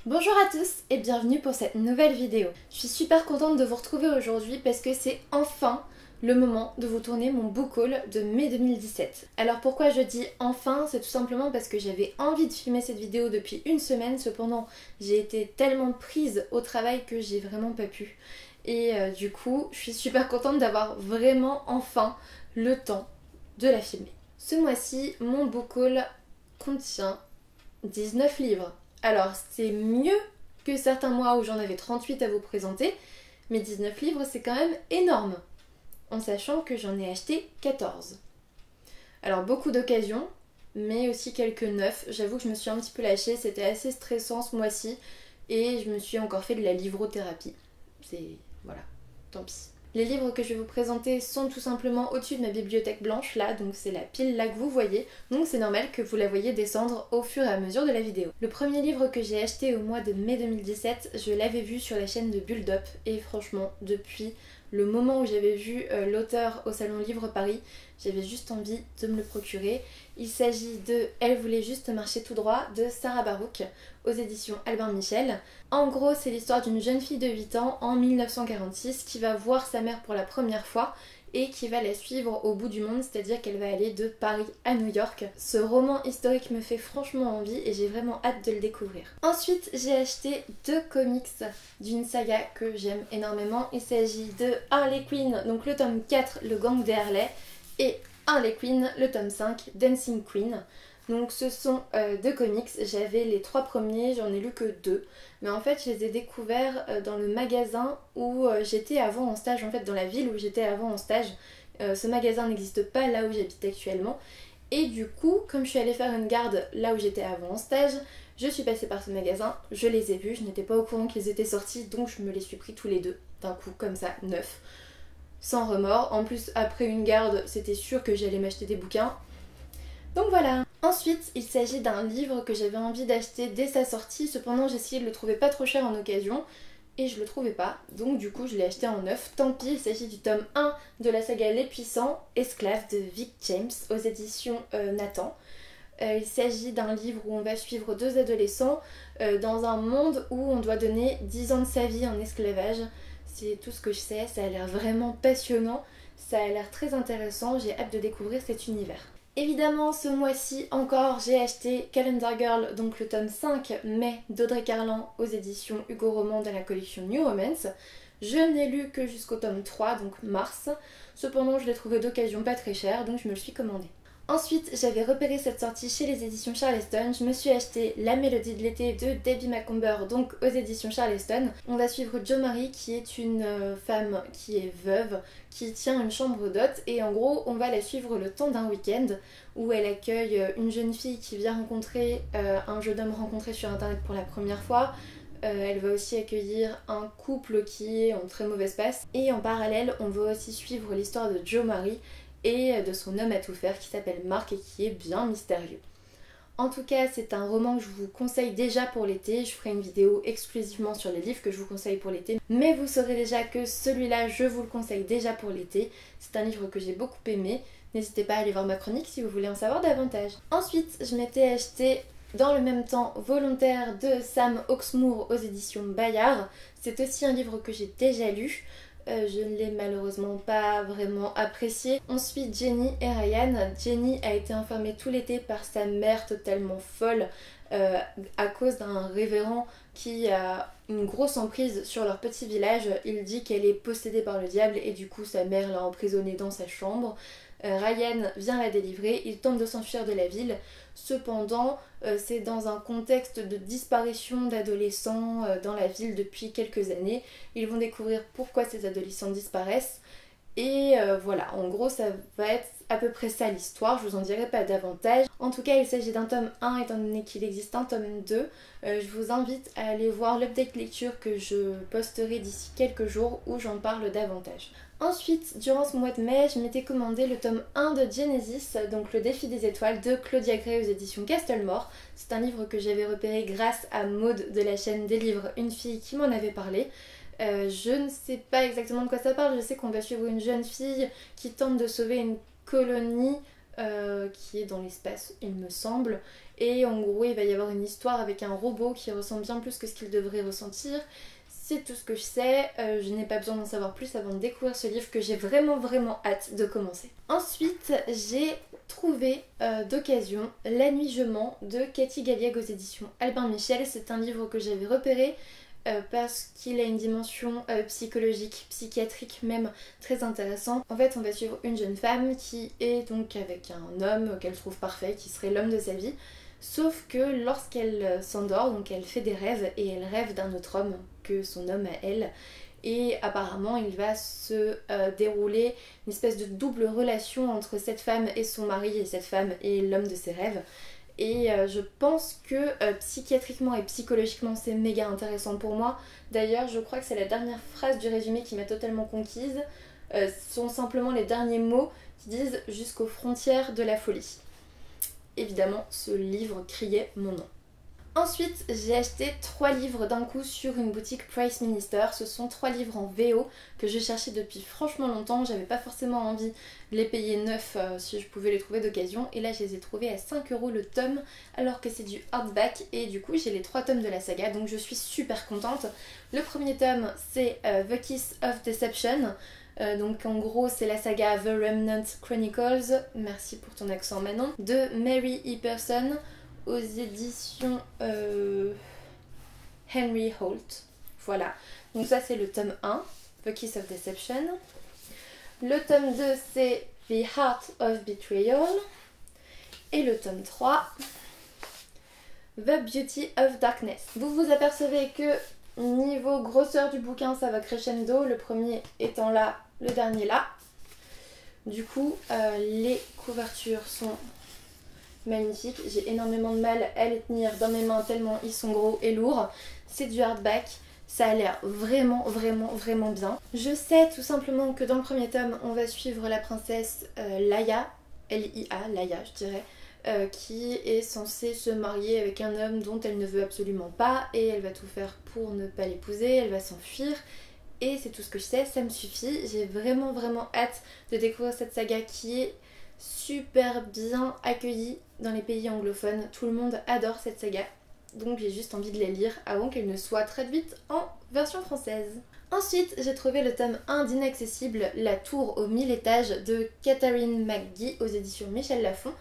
Bonjour à tous et bienvenue pour cette nouvelle vidéo. Je suis super contente de vous retrouver aujourd'hui parce que c'est enfin le moment de vous tourner mon book haul de mai 2017. Alors pourquoi je dis enfin? C'est tout simplement parce que j'avais envie de filmer cette vidéo depuis une semaine, cependant j'ai été tellement prise au travail que j'ai vraiment pas pu. Et du coup, je suis super contente d'avoir vraiment enfin le temps de la filmer. Ce mois-ci, mon book haul contient 19 livres. Alors c'est mieux que certains mois où j'en avais 38 à vous présenter, mais 19 livres c'est quand même énorme, en sachant que j'en ai acheté 14. Alors beaucoup d'occasions, mais aussi quelques neufs. J'avoue que je me suis un petit peu lâchée, c'était assez stressant ce mois-ci, et je me suis encore fait de la livrothérapie. Voilà, tant pis. Les livres que je vais vous présenter sont tout simplement au-dessus de ma bibliothèque blanche là, donc c'est la pile là que vous voyez, donc c'est normal que vous la voyez descendre au fur et à mesure de la vidéo. Le premier livre que j'ai acheté au mois de mai 2017, je l'avais vu sur la chaîne de Build Up et franchement depuis le moment où j'avais vu l'auteur au Salon Livre Paris, j'avais juste envie de me le procurer. Il s'agit de Elle voulait juste marcher tout droit de Sarah Barouk aux éditions Albin Michel. En gros, c'est l'histoire d'une jeune fille de 8 ans en 1946 qui va voir sa mère pour la première fois et qui va la suivre au bout du monde, c'est-à-dire qu'elle va aller de Paris à New York. Ce roman historique me fait franchement envie et j'ai vraiment hâte de le découvrir. Ensuite, j'ai acheté 2 comics d'une saga que j'aime énormément. Il s'agit de Harley Quinn, donc le tome 4, Le Gang des Harley, et Harley Quinn, le tome 5, Dancing Queen. Donc ce sont 2 comics, j'avais les 3 premiers, j'en ai lu que 2. Mais en fait je les ai découverts dans le magasin où j'étais avant en stage, en fait dans la ville où j'étais avant en stage. Ce magasin n'existe pas là où j'habite actuellement. Et du coup, comme je suis allée faire une garde là où j'étais avant en stage, je suis passée par ce magasin, je les ai vus, je n'étais pas au courant qu'ils étaient sortis, donc je me les suis pris tous les deux, d'un coup comme ça, neuf. Sans remords. En plus, après une garde, c'était sûr que j'allais m'acheter des bouquins. Donc voilà. Ensuite, il s'agit d'un livre que j'avais envie d'acheter dès sa sortie, cependant j'ai essayé de le trouver pas trop cher en occasion et je le trouvais pas, donc du coup je l'ai acheté en neuf. Tant pis, il s'agit du tome 1 de la saga Les Puissants, Esclaves de Vic James aux éditions Nathan. Il s'agit d'un livre où on va suivre 2 adolescents dans un monde où on doit donner 10 ans de sa vie en esclavage. C'est tout ce que je sais, ça a l'air vraiment passionnant, ça a l'air très intéressant, j'ai hâte de découvrir cet univers. Évidemment, ce mois-ci encore, j'ai acheté Calendar Girl, donc le tome 5 mai d'Audrey Carlan aux éditions Hugo Roman dans la collection New Romance. Je n'ai lu que jusqu'au tome 3, donc mars. Cependant, je l'ai trouvé d'occasion pas très cher, donc je me le suis commandé. Ensuite, j'avais repéré cette sortie chez les éditions Charleston. Je me suis acheté La Mélodie de l'été de Debbie Macomber, donc aux éditions Charleston. On va suivre Jo Marie, qui est une femme qui est veuve, qui tient une chambre d'hôte. Et en gros, on va la suivre le temps d'un week-end où elle accueille une jeune fille qui vient rencontrer un jeune homme rencontré sur internet pour la première fois. Elle va aussi accueillir un couple qui est en très mauvaise passe. Et en parallèle, on va aussi suivre l'histoire de Jo Marie et de son homme à tout faire qui s'appelle Marc et qui est bien mystérieux. En tout cas, c'est un roman que je vous conseille déjà pour l'été. Je ferai une vidéo exclusivement sur les livres que je vous conseille pour l'été. Mais vous saurez déjà que celui-là, je vous le conseille déjà pour l'été. C'est un livre que j'ai beaucoup aimé. N'hésitez pas à aller voir ma chronique si vous voulez en savoir davantage. Ensuite, je m'étais acheté dans le même temps Volontaire de Sam Hawksmoor aux éditions Bayard. C'est aussi un livre que j'ai déjà lu. Je ne l'ai malheureusement pas vraiment apprécié. On suit Jenny et Ryan. Jenny a été enfermée tout l'été par sa mère totalement folle à cause d'un révérend qui a une grosse emprise sur leur petit village. Il dit qu'elle est possédée par le diable et du coup sa mère l'a emprisonnée dans sa chambre. Ryan vient la délivrer, il tente de s'enfuir de la ville. Cependant, c'est dans un contexte de disparition d'adolescents dans la ville depuis quelques années. Ils vont découvrir pourquoi ces adolescents disparaissent. Et voilà, en gros ça va être à peu près ça l'histoire, je vous en dirai pas davantage. En tout cas il s'agit d'un tome 1 étant donné qu'il existe un tome 2. Je vous invite à aller voir l'update lecture que je posterai d'ici quelques jours où j'en parle davantage. Ensuite, durant ce mois de mai, je m'étais commandé le tome 1 de Genesis, donc Le Défi des étoiles de Claudia Gray aux éditions Castlemore. C'est un livre que j'avais repéré grâce à Maude de la chaîne des livres Une fille qui m'en avait parlé. Je ne sais pas exactement de quoi ça parle, je sais qu'on va suivre une jeune fille qui tente de sauver une colonie qui est dans l'espace il me semble, et en gros il va y avoir une histoire avec un robot qui ressent bien plus que ce qu'il devrait ressentir. C'est tout ce que je sais, je n'ai pas besoin d'en savoir plus avant de découvrir ce livre que j'ai vraiment hâte de commencer. Ensuite j'ai trouvé d'occasion La Nuit je mens de Cathy Galliègue aux éditions Albin Michel. C'est un livre que j'avais repéré parce qu'il a une dimension psychologique, psychiatrique même très intéressant. En fait on va suivre une jeune femme qui est donc avec un homme qu'elle trouve parfait, qui serait l'homme de sa vie. Sauf que lorsqu'elle s'endort, donc elle fait des rêves et elle rêve d'un autre homme que son homme à elle. Et apparemment il va se dérouler une espèce de double relation entre cette femme et son mari et cette femme et l'homme de ses rêves. Et je pense que psychiatriquement et psychologiquement c'est méga intéressant pour moi. D'ailleurs je crois que c'est la dernière phrase du résumé qui m'a totalement conquise. Ce sont simplement les derniers mots qui disent « jusqu'aux frontières de la folie ». Évidemment, ce livre criait mon nom. Ensuite, j'ai acheté 3 livres d'un coup sur une boutique Price Minister. Ce sont 3 livres en VO que je cherchais depuis franchement longtemps. J'avais pas forcément envie de les payer neufs si je pouvais les trouver d'occasion. Et là, je les ai trouvés à 5 € le tome, alors que c'est du hardback. Et du coup, j'ai les 3 tomes de la saga, donc je suis super contente. Le premier tome, c'est The Kiss of Deception. Donc en gros c'est la saga The Remnant Chronicles, merci pour ton accent Manon, de Mary E. Person aux éditions Henry Holt. Voilà, donc ça c'est le tome 1, The Kiss of Deception. Le tome 2 c'est The Heart of Betrayal. Et le tome 3, The Beauty of Darkness. Vous vous apercevez que niveau grosseur du bouquin ça va crescendo, le premier étant là, le dernier là. Du coup les couvertures sont magnifiques, j'ai énormément de mal à les tenir dans mes mains tellement ils sont gros et lourds. C'est du hardback, ça a l'air vraiment bien. Je sais tout simplement que dans le premier tome on va suivre la princesse Laia, L-I-A, Laia je dirais, qui est censée se marier avec un homme dont elle ne veut absolument pas et elle va tout faire pour ne pas l'épouser, elle va s'enfuir et c'est tout ce que je sais, ça me suffit. J'ai vraiment hâte de découvrir cette saga qui est super bien accueillie dans les pays anglophones, tout le monde adore cette saga donc j'ai juste envie de la lire avant qu'elle ne soit traduite en version française. Ensuite, j'ai trouvé le tome 1 d'Inaccessible, La Tour aux 1000 étages de Catherine McGee aux éditions Michel Lafon.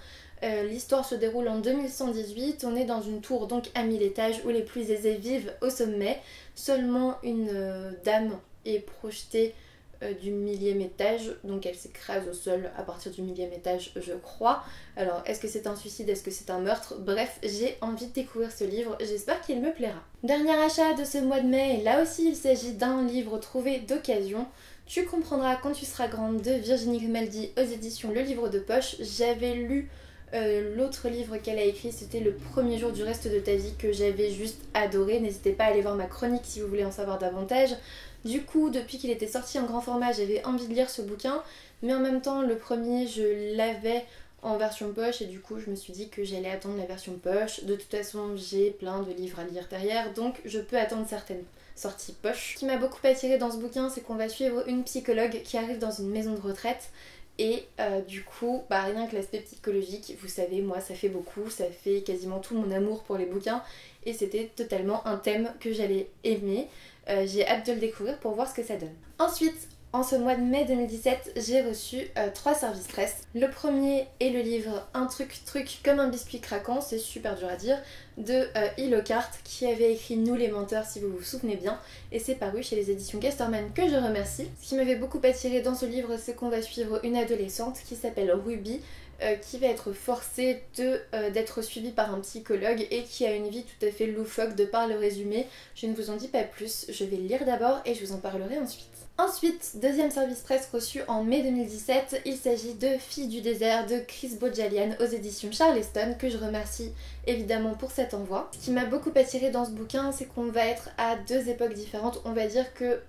L'histoire se déroule en 2118, on est dans une tour donc à 1000 étages où les plus aisés vivent au sommet. Seulement une dame est projetée du 1000e étage, donc elle s'écrase au sol à partir du 1000e étage je crois. Alors est-ce que c'est un suicide, est-ce que c'est un meurtre? Bref, j'ai envie de découvrir ce livre, j'espère qu'il me plaira. Dernier achat de ce mois de mai, et là aussi il s'agit d'un livre trouvé d'occasion. Tu comprendras quand tu seras grande de Virginie Grimaldi aux éditions Le Livre de Poche. J'avais lu l'autre livre qu'elle a écrit, c'était Le premier jour du reste de ta vie que j'avais juste adoré. N'hésitez pas à aller voir ma chronique si vous voulez en savoir davantage. Du coup, depuis qu'il était sorti en grand format, j'avais envie de lire ce bouquin, mais en même temps, le premier, je l'avais en version poche et du coup, je me suis dit que j'allais attendre la version poche. De toute façon, j'ai plein de livres à lire derrière, donc je peux attendre certaines sorties poche. Ce qui m'a beaucoup attirée dans ce bouquin, c'est qu'on va suivre une psychologue qui arrive dans une maison de retraite. Et du coup, rien que l'aspect psychologique, vous savez, moi ça fait beaucoup, ça fait quasiment tout mon amour pour les bouquins et c'était totalement un thème que j'allais aimer. J'ai hâte de le découvrir pour voir ce que ça donne. Ensuite, en ce mois de mai 2017, j'ai reçu 3 services presse. Le premier est le livre Un truc comme un biscuit craquant, c'est super dur à dire, de Lockhart qui avait écrit Nous les menteurs si vous vous souvenez bien, et c'est paru chez les éditions Casterman que je remercie. Ce qui m'avait beaucoup attiré dans ce livre, c'est qu'on va suivre une adolescente qui s'appelle Ruby, qui va être forcée d'être suivie par un psychologue et qui a une vie tout à fait loufoque de par le résumé. Je ne vous en dis pas plus, je vais le lire d'abord et je vous en parlerai ensuite. Ensuite, deuxième service presse reçu en mai 2017, il s'agit de Filles du désert de Chris Bojalian aux éditions Charleston, que je remercie évidemment pour cet envoi. Ce qui m'a beaucoup attiré dans ce bouquin, c'est qu'on va être à 2 époques différentes. On va dire que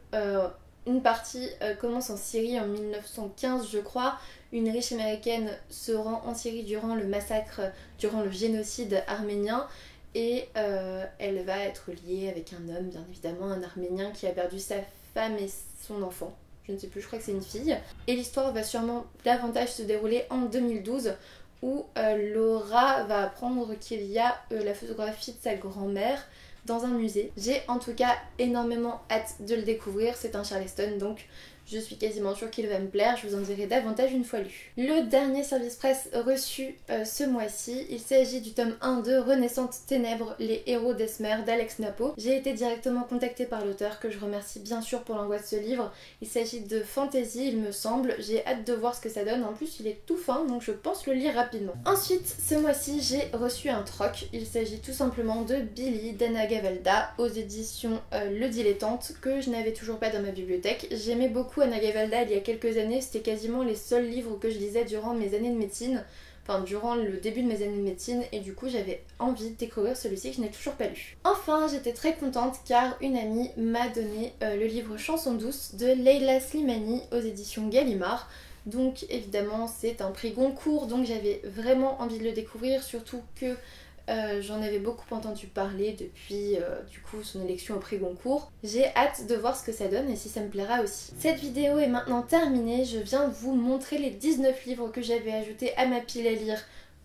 une partie commence en Syrie en 1915 je crois. Une riche américaine se rend en Syrie durant le massacre, durant le génocide arménien. Et elle va être liée avec un homme, bien évidemment, un Arménien qui a perdu sa femme et son enfant. je ne sais plus, je crois que c'est une fille. Et l'histoire va sûrement davantage se dérouler en 2012 où Laura va apprendre qu'il y a la photographie de sa grand-mère dans un musée. J'ai en tout cas énormément hâte de le découvrir, c'est un Charleston donc je suis quasiment sûre qu'il va me plaire, je vous en dirai davantage une fois lu. Le dernier service presse reçu ce mois-ci, il s'agit du tome 1 de Renaissantes Ténèbres, les héros d'Esmer d'Alex Napo. J'ai été directement contactée par l'auteur que je remercie bien sûr pour l'envoi de ce livre. Il s'agit de fantasy il me semble, j'ai hâte de voir ce que ça donne, en plus il est tout fin donc je pense le lire rapidement. Ensuite ce mois-ci j'ai reçu un troc, il s'agit tout simplement de Billy d'Anna Gavalda aux éditions Le Dilettante que je n'avais toujours pas dans ma bibliothèque. J'aimais beaucoup Anna Gavalda il y a quelques années, c'était quasiment les seuls livres que je lisais durant mes années de médecine, enfin durant le début de mes années de médecine, et du coup j'avais envie de découvrir celui-ci que je n'ai toujours pas lu. Enfin j'étais très contente car une amie m'a donné le livre Chanson douce de Leila Slimani aux éditions Gallimard. Donc évidemment c'est un prix Goncourt donc j'avais vraiment envie de le découvrir, surtout que j'en avais beaucoup entendu parler depuis du coup son élection au prix Goncourt. J'ai hâte de voir ce que ça donne et si ça me plaira aussi. Cette vidéo est maintenant terminée, je viens vous montrer les 19 livres que j'avais ajoutés à ma pile à lire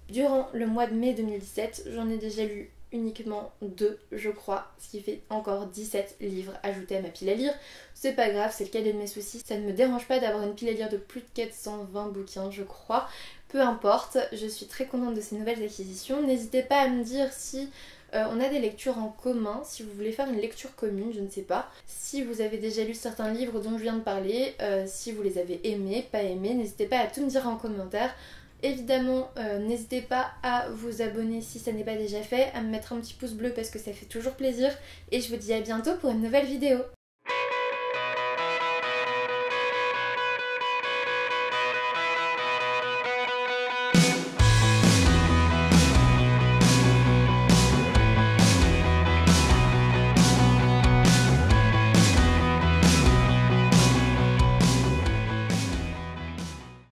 durant le mois de mai 2017. J'en ai déjà lu uniquement 2 je crois, ce qui fait encore 17 livres ajoutés à ma pile à lire. C'est pas grave, c'est le cadet de mes soucis, ça ne me dérange pas d'avoir une pile à lire de plus de 420 bouquins je crois. Peu importe, je suis très contente de ces nouvelles acquisitions. N'hésitez pas à me dire si on a des lectures en commun, si vous voulez faire une lecture commune, je ne sais pas. Si vous avez déjà lu certains livres dont je viens de parler, si vous les avez aimés, pas aimés, n'hésitez pas à tout me dire en commentaire. Évidemment, n'hésitez pas à vous abonner si ça n'est pas déjà fait, à me mettre un petit pouce bleu parce que ça fait toujours plaisir. Et je vous dis à bientôt pour une nouvelle vidéo.